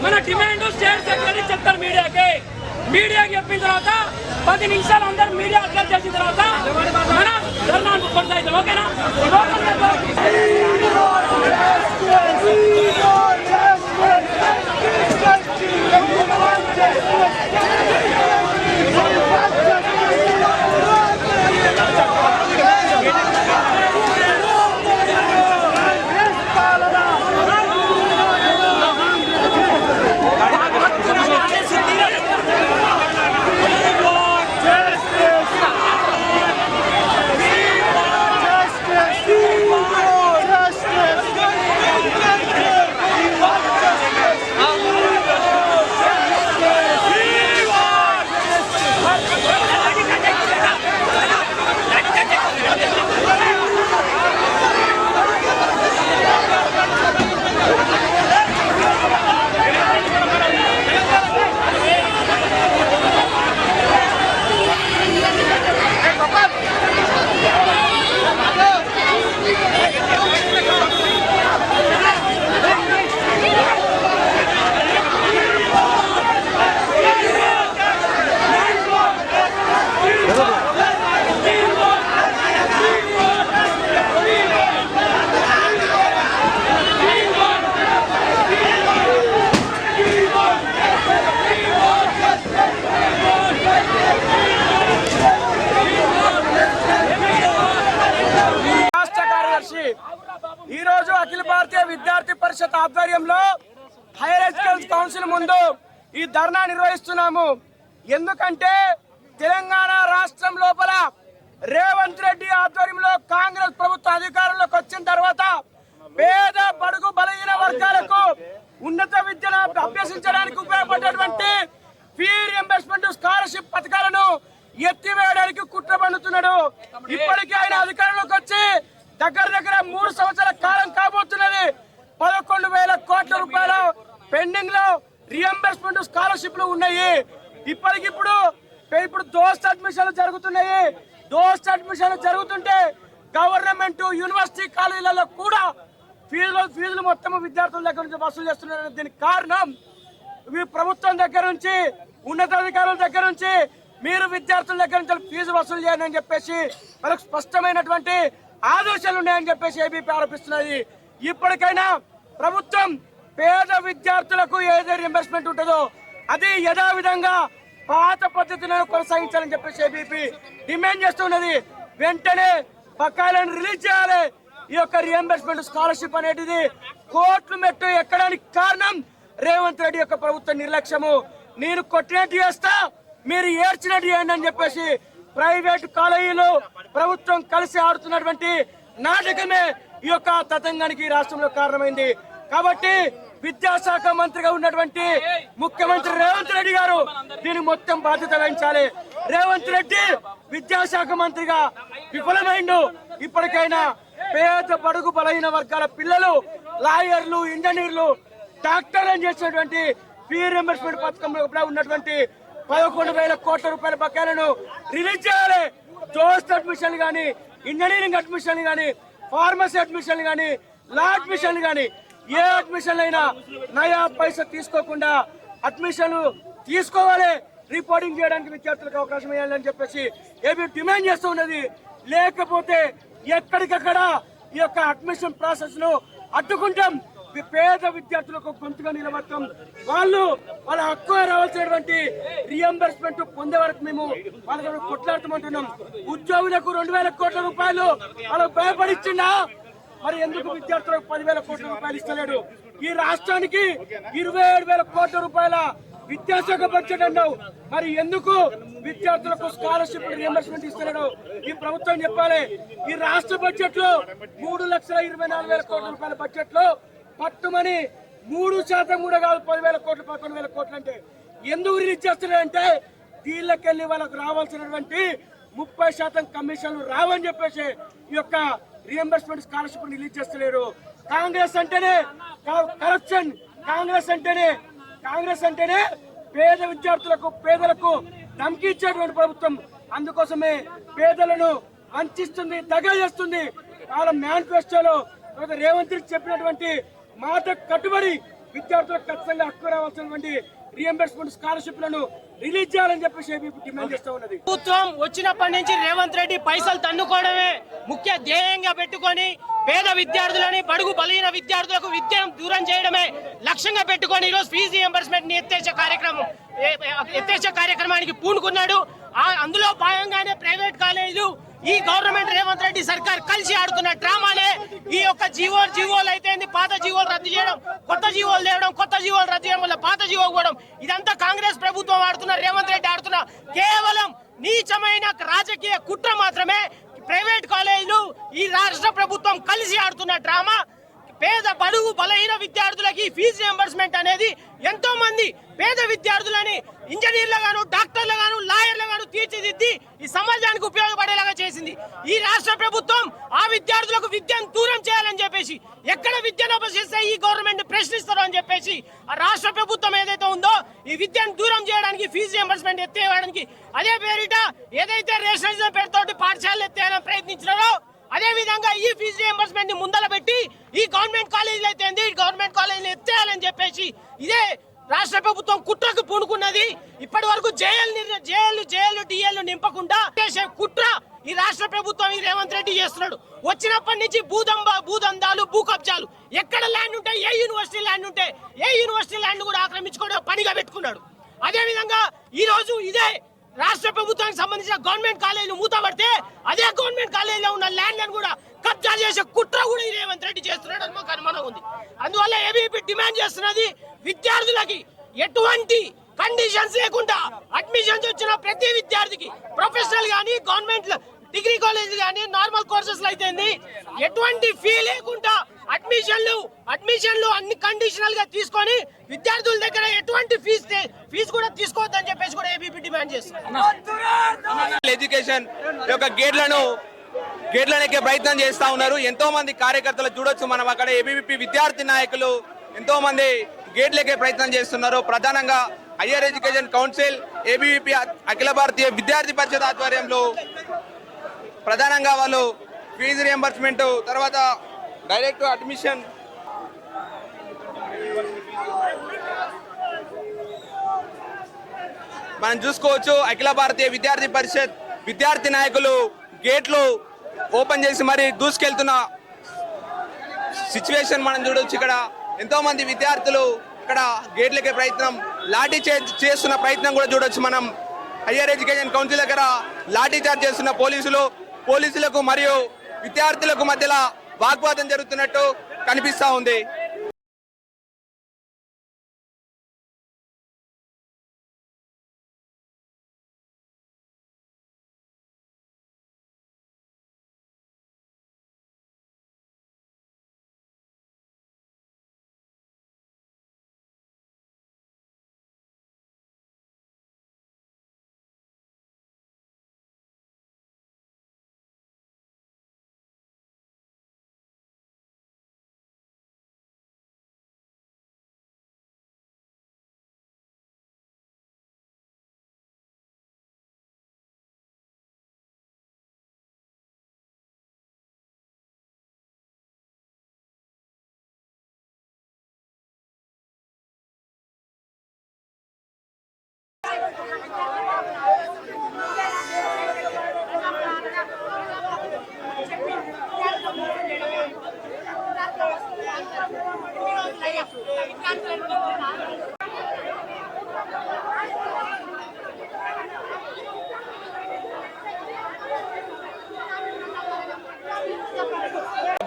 మన demand state secretary చెప్తారు మీడియాకి చెప్పిన తర్వాత 10 నిమిషాలు అందరు మీడియా అప్డేట్ చేసిన తర్వాత మన ధర్నా కొనసాగుతాం. ఓకేనా? ఈ రోజు అఖిల భారతీయ విద్యార్థి పరిషత్ ఆధ్వర్యంలో హైయర్ ఎడ్యుకేషన్ కౌన్సిల్ ముందు ఈ ధర్నా నిర్వహిస్తున్నాము. ఎందుకంటే తెలంగాణ రాష్ట్రం లోపల రేవంత్ రెడ్డి ఆధ్వర్యంలో కాంగ్రెస్ ప్రభుత్వం అధికారంలోకి వచ్చిన తర్వాత పేద బడుగు బలహీన వర్గాలకు ఉన్నత విద్యను అభ్యసించడానికి ఉపయోగపడేటువంటి ఫీ రియంబర్స్మెంట్ స్కాలర్షిప్ పథకాలను ఎత్తివేయడానికి కుట్ర పన్నుతున్నాడు. ఇప్పటికీ ఆయన అధికారంలోకి వచ్చి దగ్గర 3 సంవత్సరాల కాలం కాబోతున్నది. 11,000 కోట్ల రూపాయల పెండింగ్ లో రియంబర్స్మెంట్ స్కాలర్షిప్లు ఉన్నాయి. ఇప్పుడు దోస్త్ అడ్మిషన్లు జరుగుతున్నాయి. దోస్త్ అడ్మిషన్లు జరుగుతుంటే గవర్నమెంట్ యూనివర్సిటీ కాలేజీలలో కూడా ఫీజులు మొత్తం విద్యార్థుల దగ్గర నుంచి వసూలు చేస్తున్నారు. దీనికి కారణం ప్రభుత్వం దగ్గర నుంచి, ఉన్నతాధికారుల దగ్గర నుంచి మీరు విద్యార్థుల దగ్గర నుంచి ఫీజు వసూలు చేయండి అని చెప్పేసి వాళ్ళకు స్పష్టమైనటువంటి ఆదేశాలు ఉన్నాయని చెప్పేసి ఏబీపీ ఆరోపిస్తున్నది. ఇప్పటికైనా ప్రభుత్వం పేద విద్యార్థులకు ఏదైతే రియంబర్స్మెంట్ ఉంటుందో అది యథావిధంగా పాత పద్ధతులను కొనసాగించాలని చెప్పేసి ఏబీపీ డిమాండ్ చేస్తున్నది. వెంటనే బకాయిలను రిలీజ్ చేయాలి. ఈ యొక్క రియంబర్స్మెంట్ స్కాలర్షిప్ అనేది కోట్లు మెట్టు ఎక్కడానికి కారణం రేవంత్ రెడ్డి యొక్క ప్రభుత్వ నిర్లక్ష్యము. నేను కొట్టినట్టు చేస్తా, మీరు ఏడ్చినట్టు చేయండి అని చెప్పేసి ప్రైవేట్ కాలేజీలు ప్రభుత్వం కలిసి ఆడుతున్నటువంటి నాటకమే ఈ యొక్క తతంగానికి రాష్ట్రంలో కారణమైంది. కాబట్టి విద్యాశాఖ మంత్రిగా ఉన్నటువంటి ముఖ్యమంత్రి రేవంత్ రెడ్డి గారు దీని మొత్తం బాధ్యత వహించాలి. రేవంత్ రెడ్డి విద్యాశాఖ మంత్రిగా విఫలమైండు. ఇప్పటికైనా పేద బడుగు బలహీన వర్గాల పిల్లలు లాయర్లు, ఇంజనీర్లు, డాక్టర్లు చేసినటువంటి ఫీ రియంబర్స్మెంట్ పథకంలో ఉన్నటువంటి 11,000 కోట్ల రూపాయల బకాయిలను రిలీజ్ చేయాలి. దోస్త్ అడ్మిషన్లు కానీ, ఇంజనీరింగ్ అడ్మిషన్లు కానీ, ఫార్మసీ అడ్మిషన్లు కానీ, లా అడ్మిషన్లు కానీ, ఏ అడ్మిషన్లు అయినా నయా పైసా తీసుకోకుండా అడ్మిషన్లు తీసుకోవాలి. రిపోర్టింగ్ చేయడానికి విద్యార్థులకు అవకాశం ఇవ్వాలని చెప్పేసి ఏబీ డిమాండ్ చేస్తూ ఉన్నది. లేకపోతే ఎక్కడికక్కడ ఈ యొక్క అడ్మిషన్ ప్రాసెస్ ను అడ్డుకుంటాం. పేద విద్యార్థులకు గొంతుగా నిలబడతాం. వాళ్ళ హక్కు రావాల్సినటువంటి రియంబర్స్మెంట్ పొందే వరకు మేము వాళ్ళ కొట్లాడుతామంటున్నాం. ఉద్యోగులకు 2,000 కోట్ల రూపాయలు వాళ్ళకు భయపడిచ్చిందా? మరి ఎందుకు విద్యార్థులకు 10,000 కోట్ల రూపాయలు ఇస్తలేడు? ఈ రాష్ట్రానికి 27,000 కోట్ల రూపాయల విద్యాశాఖ బడ్జెట్ అన్నావు. మరి ఎందుకు విద్యార్థులకు స్కాలర్షిప్ రియంబర్స్మెంట్ ఇస్తలేడు? ఈ ప్రభుత్వం చెప్పాలి. ఈ రాష్ట్ర బడ్జెట్ లో 3,24,000 కోట్ల రూపాయల బడ్జెట్ లో పట్టుమని 3% కూడా కాదు, 10,000 కోట్లు 11,000 కోట్లు అంటే ఎందుకు రిలీజ్ చేస్తున్నారంటే దీళ్ళకెళ్ళి వాళ్ళకు రావాల్సినటువంటి 30% కమిషన్లు రావని చెప్పేసి ఈ యొక్క రియంబర్స్మెంట్ స్కాలర్షిప్ రిలీజ్ చేస్తలేరు. కాంగ్రెస్ అంటేనే కరప్షన్, కాంగ్రెస్ అంటేనే పేద విద్యార్థులకు, పేదలకు ధమ్కి ఇచ్చేటువంటి ప్రభుత్వం. అందుకోసమే పేదలను వంచిస్తుంది, దగా చేస్తుంది. వాళ్ళ మేనిఫెస్టోలో రేవంత్ రెడ్డి చెప్పినటువంటి మాట కట్టుబడి విద్యార్థులకు ఖచ్చితంగా హక్కు రావాల్సినటువంటి రీఎంబర్స్మెంట్ స్కాలర్షిప్లను రిలీజ్ చేయాలని చెప్పేసి ఏబీవీపీ డిమాండ్ చేస్తూ ఉన్నది. ప్రభుత్వం వచ్చినప్పటి నుంచి రేవంత్ రెడ్డి పైసలు తన్నుకోవడమే ముఖ్య ధ్యేయంగా పెట్టుకొని పేద విద్యార్థులని బడుగు బలహీన విద్యార్థులకు విద్యను దూరం చేయడమే లక్ష్యంగా పెట్టుకొని ఈరోజు ఫీజు రీఎంబర్స్మెంట్ ఎత్తేసే కార్యక్రమానికి పూనుకున్నాడు. అందులో భాగంగానే ప్రైవేట్ కాలేజీలు ఈ గవర్నమెంట్ రేవంత్ రెడ్డి సర్కార్ కలిసి ఆడుతున్న డ్రామానే ఈ యొక్క జీవోలు అయితే పాత జీవోలు రద్దు చేయడం, కొత్త జీవోలు తేవడం, కొత్త జీవోలు రద్దు చేయడం వల్ల పాత జీవో పోవడం, ఇదంతా కాంగ్రెస్ ప్రభుత్వం ఆడుతున్న రేవంత్ రెడ్డి ఆడుతున్న కేవలం నీచమైన రాజకీయ కుట్ర మాత్రమే. ప్రైవేట్ కాలేజీలు ఈ రాష్ట్ర ప్రభుత్వం కలిసి ఆడుతున్న డ్రామా. పేద బడుగు బలహీన విద్యార్థులకి ఫీజు రియంబర్స్మెంట్ అనేది ఎంతో మంది పేద విద్యార్థులని ఇంజనీర్లుగాను, డాక్టర్లుగాను, లాయర్లుగాను తీర్చిదిద్ది ఈ సమాజానికి ఉపయోగపడేలాగా చేసింది. ఈ రాష్ట్ర ప్రభుత్వం ఆ విద్యార్థులకు విద్యను దూరం చేయాలని చెప్పేసి, ఎక్కడ విద్యను అపహరిస్తే ఈ గవర్నమెంట్ ప్రశ్నిస్తారు అని చెప్పేసి ఆ రాష్ట్ర ప్రభుత్వం ఏదైతే ఉందో ఈ విద్యను దూరం చేయడానికి, ఫీజు రియంబర్స్మెంట్ ఎత్తేయడానికి, అదే పేరిట ఏదైతే రేషనలిజం పేరుతోటి పాఠశాలలు ఎత్తేయాలని ప్రయత్నించినారో అదే విధంగా ఈ ఫీజు రియంబర్స్మెంట్ ని ముందల పెట్టి ఈ గవర్నమెంట్ కాలేజీలు అయితే గవర్నమెంట్ కాలేజీలు ఎత్తేయాలని చెప్పేసి ఇదే రాష్ట్ర ప్రభుత్వం కుట్రకు పూనుకున్నది. ఇప్పటి వరకు జేఎల్ డిఎల్ నింపకుండా చేసే కుట్ర ఈ రాష్ట్ర ప్రభుత్వం ఈ రేవంత్ రెడ్డి చేస్తున్నాడు. వచ్చినప్పటి నుంచి భూదందాలు, భూ కబ్జాలు, ఎక్కడ ల్యాండ్ ఉంటే ఏ యూనివర్సిటీ ల్యాండ్ ఉంటే ఏ యూనివర్సిటీ ల్యాండ్ కూడా ఆక్రమించుకోవడం పనిగా పెట్టుకున్నాడు. అదే విధంగా ఈ రోజు ఇదే రాష్ట్ర ప్రభుత్వానికి సంబంధించిన గవర్నమెంట్ కాలేజీలు మూతపడితే అదే గవర్నమెంట్ కాలేజీలో ఉన్న ల్యాండ్ లను కూడా కబ్జా చేసే కుట్ర కూడా ఈ రేవంత్ రెడ్డి చేస్తున్నాడు అని మాకు అనుమానం ఉంది. అందువల్ల ఏబీవీపీ డిమాండ్ చేస్తున్నది విద్యార్థులకి ఎటువంటి కండిషన్స్ లేకుండా అడ్మిషన్స్ వచ్చిన ప్రతి విద్యార్థికి ప్రొఫెషనల్ గానీ, గవర్నమెంట్ డిగ్రీ కాలేజ్ గానీ, నార్మల్ కోర్సెస్ లో అయితే ఎటువంటి ఫీ లేకుండా అడ్మిషన్లు అన్ని కండిషనల్ గా తీసుకొని విద్యార్థుల దగ్గర ఎటువంటి ఫీజు కూడా తీసుకోవద్దని చెప్పేసి కూడా ఏబీవీపీ డిమాండ్ చేస్తున్నారు. ఎడ్యుకేషన్ యొక్క గేట్లను ఎక్కే ప్రయత్నం చేస్తా ఉన్నారు. ఎంతో మంది కార్యకర్తలు చూడొచ్చు మనం అక్కడ. ఏబీవీపీ విద్యార్థి నాయకులు ఎంతో మంది గేట్లు ఎక్కే ప్రయత్నం చేస్తున్నారు. ప్రధానంగా హయ్యర్ ఎడ్యుకేషన్ కౌన్సిల్, ఏబీవీపీ అఖిల భారతీయ విద్యార్థి పరిషత్ ఆధ్వర్యంలో ప్రధానంగా వాళ్ళు ఫీజు రియంబర్స్మెంట్, తర్వాత డైరెక్ట్ అడ్మిషన్, మనం చూసుకోవచ్చు. అఖిల భారతీయ విద్యార్థి పరిషత్ విద్యార్థి నాయకులు గేట్లు ఓపెన్ చేసి మరి దూసుకెళ్తున్న సిచ్యువేషన్ మనం చూడవచ్చు. ఇక్కడ ఎంతో మంది విద్యార్థులు ఇక్కడ గేట్లకే ప్రయత్నం, లాఠీ చేస్తున్న ప్రయత్నం కూడా చూడొచ్చు మనం. హయ్యర్ ఎడ్యుకేషన్ కౌన్సిల్ దగ్గర లాఠీ చార్జ్ చేస్తున్న పోలీసులకు మరియు విద్యార్థులకు మధ్యలో వాగ్వాదం జరుగుతున్నట్టు కనిపిస్తా ఉంది.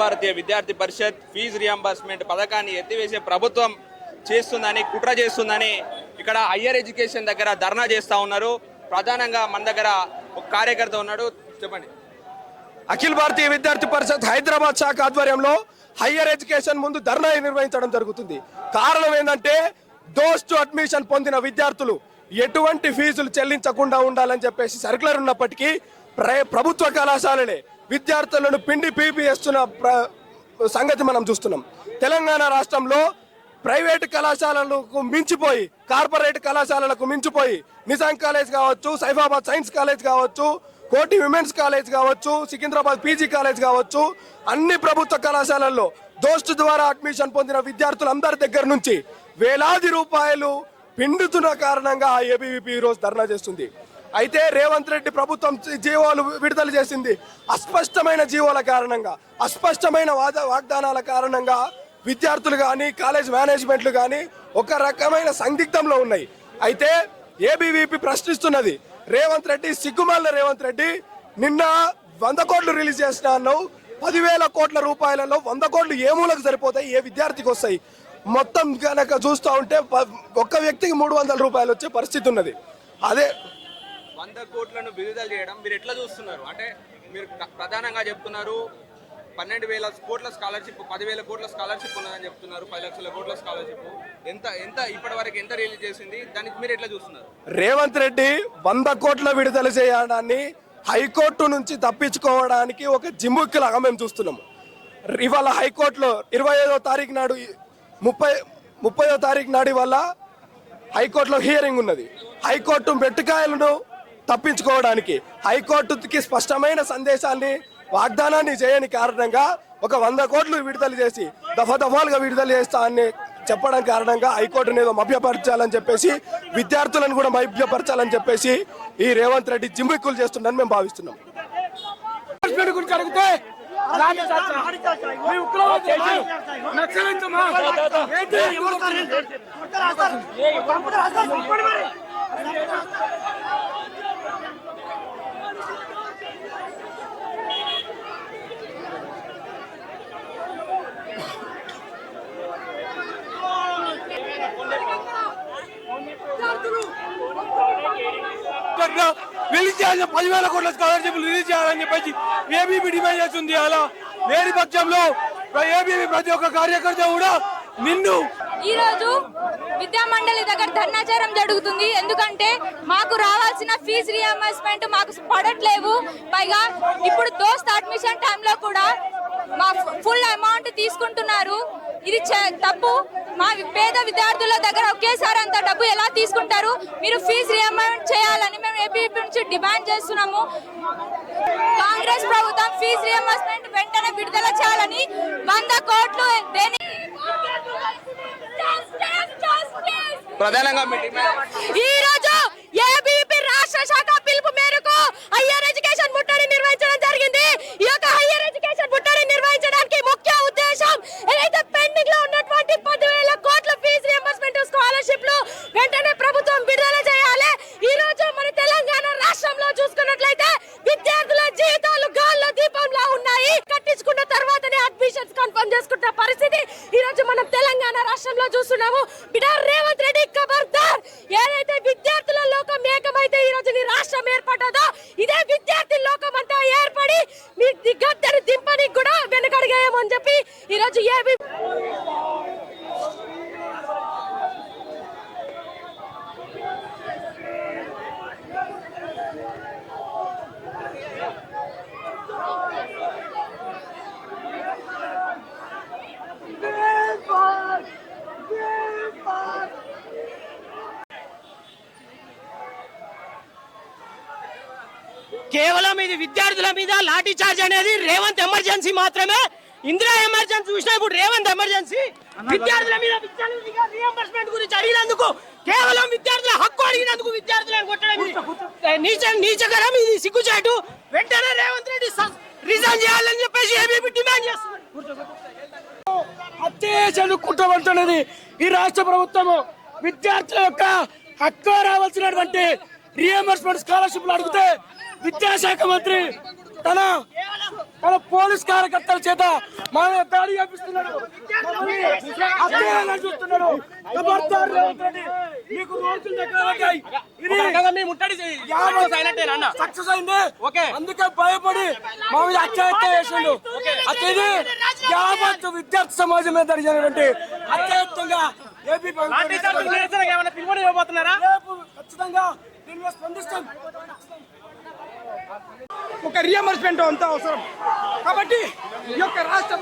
భారతీయ విద్యార్థి పరిషత్ ఫీజు రియంబర్స్మెంట్ పథకాన్ని ఎత్తివేసే ప్రభుత్వం చేస్తుందని, కుట్ర చేస్తుందని ఇక్కడ హయ్యర్ ఎడ్యుకేషన్ దగ్గర ధర్నా చేస్తా ఉన్నారు. ప్రధానంగా మన దగ్గర ఒక కార్యకర్త ఉన్నాడు, చెప్పండి. అఖిల భారతీయ విద్యార్థి పరిషత్ హైదరాబాద్ శాఖ ఆధ్వర్యంలో హయ్యర్ ఎడ్యుకేషన్ ముందు ధర్నా నిర్వహించడం జరుగుతుంది. కారణం ఏంటంటే దోస్తు అడ్మిషన్ పొందిన విద్యార్థులు ఎటువంటి ఫీజులు చెల్లించకుండా ఉండాలని చెప్పేసి సర్కులర్ ఉన్నప్పటికీ ప్రభుత్వ కళాశాలలే విద్యార్థులను పిండి పీపీ చేస్తున్న సంగతి మనం చూస్తున్నాం. తెలంగాణ రాష్ట్రంలో ప్రైవేట్ కళాశాలలకు మించిపోయి, కార్పొరేట్ కళాశాలలకు మించిపోయి నిజాం కాలేజ్ కావచ్చు, సైఫాబాద్ సైన్స్ కాలేజ్ కావచ్చు, కోటి విమెన్స్ కాలేజ్ కావచ్చు, సికింద్రాబాద్ పీజీ కాలేజ్ కావచ్చు, అన్ని ప్రభుత్వ కళాశాలల్లో దోస్తు ద్వారా అడ్మిషన్ పొందిన విద్యార్థులందరి దగ్గర నుంచి వేలాది రూపాయలు పిండుతున్న కారణంగా ఏబీవీపీ ఈ రోజు ధర్నా చేస్తుంది. అయితే రేవంత్ రెడ్డి ప్రభుత్వం జీవోలు విడుదల చేసింది అస్పష్టమైన జీవోల కారణంగా, అస్పష్టమైన వాగ్దానాల కారణంగా విద్యార్థులు కానీ కాలేజ్ మేనేజ్మెంట్లు కానీ ఒక రకమైన సందిగ్ధంలో ఉన్నాయి. అయితే ఏబీవీపీ ప్రశ్నిస్తున్నది, రేవంత్ రెడ్డి సిగ్గుమాలిన రేవంత్ రెడ్డి నిన్న 100 కోట్లు రిలీజ్ చేసిన అన్నావు. 10,000 కోట్ల రూపాయలలో 100 కోట్లు ఏ మూలకు సరిపోతాయి, ఏ విద్యార్థికి వస్తాయి? మొత్తం కనుక చూస్తూ ఉంటే ఒక్క వ్యక్తికి 300 రూపాయలు వచ్చే పరిస్థితి ఉన్నది. అదే 100 కోట్లను విడుదల చేయడం మీరు ఎట్లా చూస్తున్నారు? అంటే మీరు ప్రధానంగా చెప్తున్నారు 12,000 కోట్ల స్కాలర్షిప్, 10,000 కోట్ల స్కాలర్షిప్ ఉన్నదని చెప్తున్నారు, 10 లక్షల కోట్ల స్కాలర్షిప్ ఎంత ఇప్పటి వరకు ఎంత రిలీజ్ చేసింది, దానికి మీరు ఎట్లా చూస్తున్నారు? రేవంత్ రెడ్డి 100 కోట్ల విడుదల చేయడాన్ని హైకోర్టు నుంచి తప్పించుకోవడానికి ఒక జిమ్ముక్కులాగా మేము చూస్తున్నాము. ఇవాళ హైకోర్టులో 25వ తారీఖు నాడు 30వ తారీఖు నాడు ఇవాళ హైకోర్టులో హియరింగ్ ఉన్నది. హైకోర్టు మెట్టుకాయలను తప్పించుకోవడానికి, హైకోర్టుకి స్పష్టమైన సందేశాన్ని వాగ్దానాన్ని చేయని కారణంగా ఒక 100 కోట్లు విడుదల చేసి దఫాలుగా విడుదల చేస్తా అని చెప్పడం కారణంగా హైకోర్టుని ఏదో మభ్యపరచాలని చెప్పేసి, విద్యార్థులను కూడా మభ్యపరచాలని చెప్పేసి ఈ రేవంత్ రెడ్డి జిమ్మిక్కులు చేస్తుండని మేము భావిస్తున్నాం. రిలీజ్ చేయాలని 10,000 కోట్ల స్కాలర్షిప్ రిలీజ్ చేయాలని చెప్పేసి ఏబీపీ డిమాండ్ చేస్తుంది. అలా లేని పక్షంలో ఏబీపీ ప్రతి ఒక్క కార్యకర్త కూడా నిన్ను ఈ రోజు విద్యా మండలి దగ్గర ధర్నాచారం జరుగుతుంది. ఎందుకంటే మాకు రావాల్సిన ఫీజు రియంబర్స్మెంట్ మాకు పడట్లేవు. పైగా ఇప్పుడు దోస్త్ అడ్మిషన్ టైంలో కూడా మా ఫుల్ అమౌంట్ తీసుకుంటున్నారు. ఇది తప్పు. మా పేద విద్యార్థుల దగ్గర ఒకేసారి అంత డబ్బు ఎలా తీసుకుంటారు? మీరు ఫీజు రియంబర్స్మెంట్ చేయాలని మేము ఏబీవీపీ నుంచి డిమాండ్ చేస్తున్నాము. కాంగ్రెస్ ప్రభుత్వం ఫీజు రియంబర్స్మెంట్ వెంటనే విడుదల చేయాలని 100 కోట్లు ప్రధానంగా ఈ రోజు ఏబీవీపీ రాష్ట్ర శాఖ పిలుపు మేరకు హయ్యర్ ఎడ్యుకేషన్ ముట్టడి నిర్వహించడం జరిగింది. ఈ యొక్క హయ్యర్ ఎడ్యుకేషన్ ముట్టడి నిర్వహించడానికి ముఖ్య ఉద్దేశం ఏదైతే పెండింగ్ లో ఉన్నటువంటి 10,000 కోట్ల ఫీజు రియంబర్స్మెంట్ స్కాలర్షిప్లు వెంటనే ప్రభుత్వం విడుదల చేయాలి. ఈ రోజు మన తెలంగాణ రాష్ట్రంలో చూసుకున్నట్లయితే విద్యార్థుల జీవితాలు గాల్లో దీపంలా ఉన్నాయి. కట్టించుకున్న తర్వాతనే అడ్మిషన్స్ కన్ఫర్మ్ చేసుకున్న పరిస్థితి ఈ రోజు మనం తెలంగాణ రాష్ట్రంలో చూస్తున్నాము. బిడ్డ రేవంత్ రెడ్డి ఖబర్దార్, ఏదైతే విద్యార్థుల లోకం ఏకమైతే ఈ రోజు నీ రాష్ట్రం ఏర్పడ్డదో ఇదే విద్యార్థి లోకం అంతా ఏర్పడి మీ గద్దెను దింపనికి కూడా వెనకడిగేయమని చెప్పి ఈ రోజు కేవలం ఇది విద్యార్థుల మీద లాఠీ చార్జ్ అనేది రేవంత్ ఎమర్జెన్సీ మాత్రమే. ఇందిరా ఎమర్జెన్సీ చూసినా ఇప్పుడు రేవంత్ ఎమర్జెన్సీ. విద్యార్థుల మీద రియంబర్స్మెంట్ గురించి అడిగినందుకు, కేవలం విద్యార్థుల హక్కు అడిగినందుకు విద్యార్థులను కొట్టడం నీచకరం, ఇది సిగ్గుచేటు. వెంటనే రేవంత్ రెడ్డి రిజైన్ చేయాలని చెప్పేసి ఏబీపీ డిమాండ్ చేస్తున్నారు. హత్య కుట్రపడుతున్నది ఈ రాష్ట్ర ప్రభుత్వము. విద్యార్థుల యొక్క హక్కు రావాల్సినటువంటి రియంబర్స్మెంట్ స్కాలర్షిప్లు అడిగితే విద్యాశాఖ మంత్రి తన పోలీస్ కార్యకర్తల చేత మా దాడి చేపిస్తున్నాడు, చూస్తున్నాడు. సక్సెస్ అయింది, అందుకే భయపడి మా మీద అత్యాహత్య చేసిండు. అతని యావత్ విద్యార్థి సమాజం మీద జరిగినటువంటి అత్యధికంగా ఏపీ ఖచ్చితంగా దీని మీద స్పందిస్తాం. ఒక రియంబర్స్మెంట్ అంతా అవసరం కాబట్టి ఈ యొక్క రాష్ట్ర